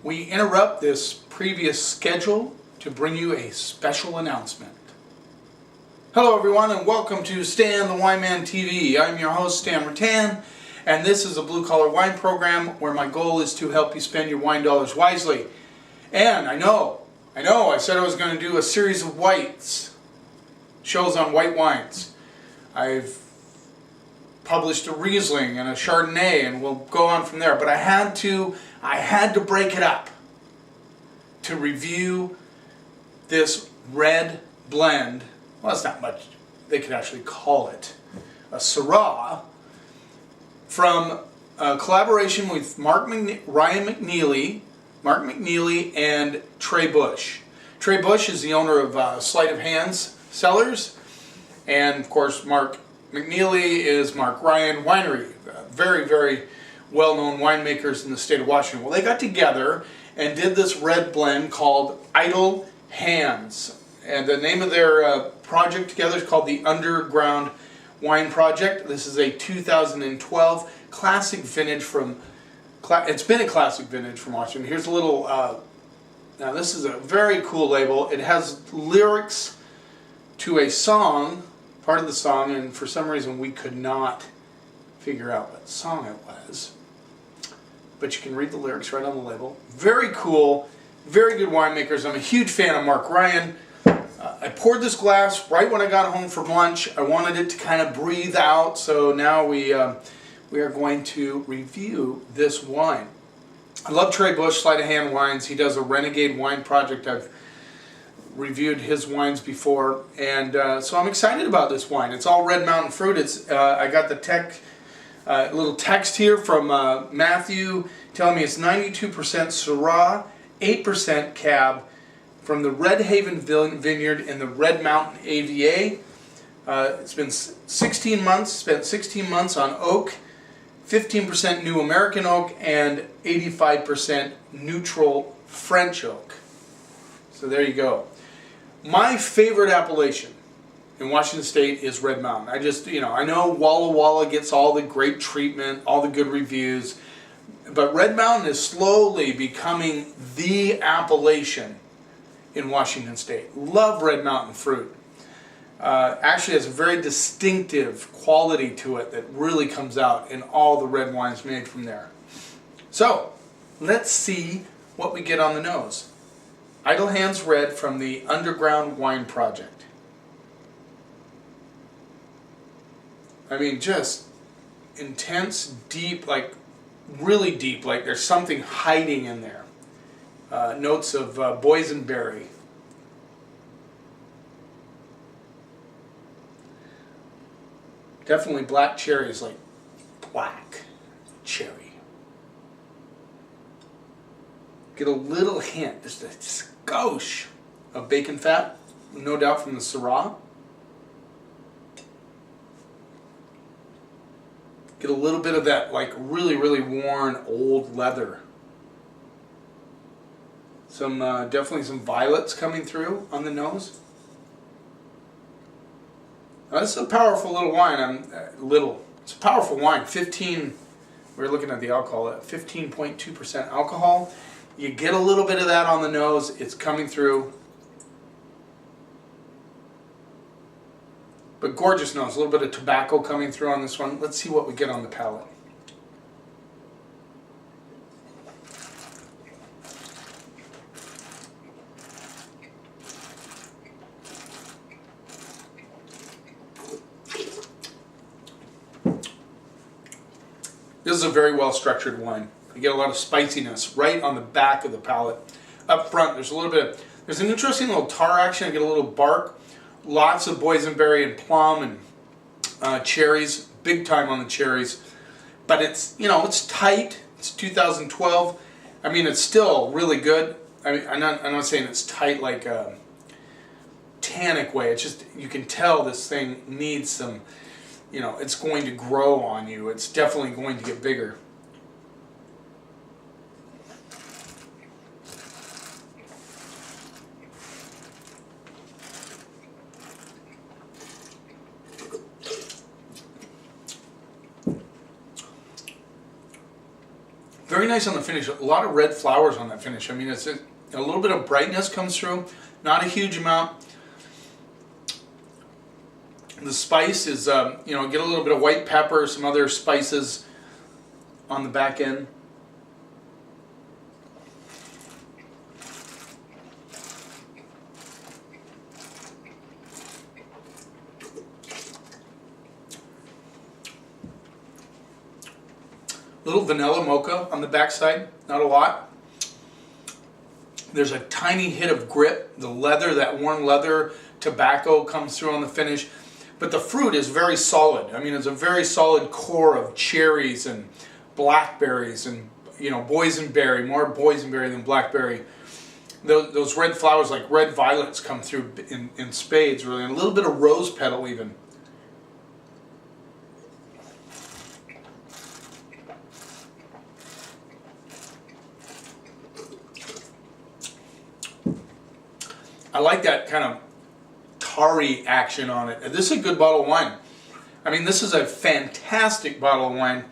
We interrupt this previous schedule to bring you a special announcement. Hello everyone and welcome to Stan the Wine Man TV. I'm your host Stan Rattan, and this is a blue collar wine program where my goal is to help you spend your wine dollars wisely. And I know, I said I was going to do a series of whites, shows on white wines. I've published a Riesling and a Chardonnay, and we'll go on from there. But I had to break it up to review this red blend. Well, it's not much. They could actually call it a Syrah from a collaboration with Ryan McNeilly, Mark McNeilly, and Trey Busch. Trey Busch is the owner of Sleight of Hands Cellars, and of course Mark McNeilly is Mark Ryan Winery. Very, very well-known winemakers in the state of Washington. Well, they got together and did this red blend called Idle Hands. And the name of their project together is called the Underground Wine Project. This is a 2012 classic vintage from, it's been a classic vintage from Washington. Here's a little, now this is a very cool label. It has lyrics to a song, part of the song, and for some reason we could not figure out what song it was. But you can read the lyrics right on the label. Very cool, very good winemakers. I'm a huge fan of Mark Ryan. I poured this glass right when I got home from lunch. I wanted it to kind of breathe out, so now we are going to review this wine. I love Trey Busch, Sleight of Hand Wines. He does a Renegade Wine Project. I've reviewed his wines before, and so I'm excited about this wine. It's all Red Mountain fruit. It's I got the little text here from Matthew telling me it's 92% Syrah, 8% Cab from the Red Haven Vineyard in the Red Mountain AVA. It's been 16 months, spent 16 months on oak, 15% New American oak, and 85% neutral French oak. So there you go. My favorite appellation in Washington State is Red Mountain. I know Walla Walla gets all the great treatment, all the good reviews, but Red Mountain is slowly becoming the appellation in Washington State. Love Red Mountain fruit. Actually has a very distinctive quality to it that really comes out in all the red wines made from there. So, let's see what we get on the nose. Idle Hands Red from the Underground Wine Project. I mean, just intense, deep, like really deep, like there's something hiding in there. Notes of boysenberry. Definitely black cherries, like black cherry. Get a little hint, just a skosh of bacon fat, no doubt from the Syrah. Get a little bit of that, like really, really worn old leather. Definitely some violets coming through on the nose. Now, this is a powerful little wine. It's a powerful wine. We're looking at the alcohol at 15.2% alcohol. You get a little bit of that on the nose. It's coming through. But gorgeous nose. A little bit of tobacco coming through on this one. Let's see what we get on the palate. This is a very well structured wine. You get a lot of spiciness right on the back of the palate. Up front, there's an interesting little tar action. I get a little bark, lots of boysenberry and plum and cherries, big time on the cherries. But it's tight. It's 2012. I mean, it's still really good. I mean, I'm not saying it's tight like a tannic way. It's just, you can tell this thing needs some, it's going to grow on you. It's definitely going to get bigger. Very nice on the finish. A lot of red flowers on that finish. I mean, it's a little bit of brightness comes through. Not a huge amount. The spice is, you know, get a little bit of white pepper, some other spices on the back end. Little vanilla mocha on the backside, not a lot. There's a tiny hit of grip. The leather, that warm leather tobacco comes through on the finish. But the fruit is very solid. I mean, it's a very solid core of cherries and blackberries and, you know, boysenberry, more boysenberry than blackberry. Those red flowers, like red violets, come through in spades, really, and a little bit of rose petal even. I like that kind of tarry action on it. This is a good bottle of wine. I mean, this is a fantastic bottle of wine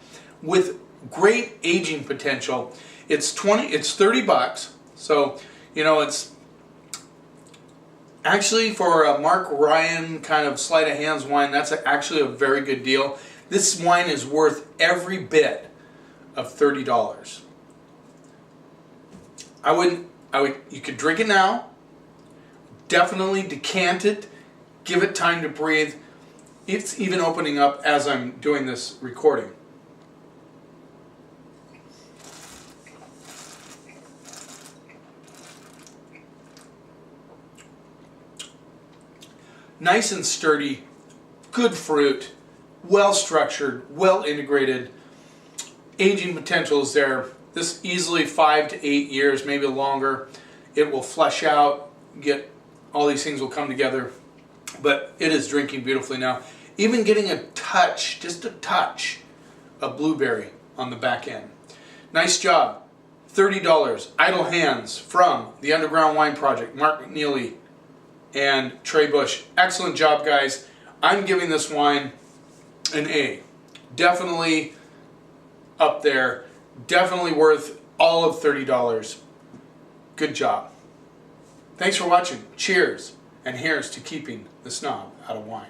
with great aging potential. It's 30 bucks. So, you know, it's actually for a Mark Ryan kind of sleight of hands wine, that's actually a very good deal. This wine is worth every bit of $30. You could drink it now. Definitely decant it, give it time to breathe. It's even opening up as I'm doing this recording. Nice and sturdy, good fruit, well structured, well integrated. Aging potential is there. This easily 5 to 8 years, maybe longer. It will flesh out, all these things will come together, but it is drinking beautifully now. Even getting a touch, just a touch, of blueberry on the back end. Nice job. $30. Idle Hands from the Underground Wine Project, Mark McNeilly and Trey Busch. Excellent job, guys. I'm giving this wine an A. Definitely up there. Definitely worth all of $30. Good job. Thanks for watching. Cheers, and here's to keeping the snob out of wine.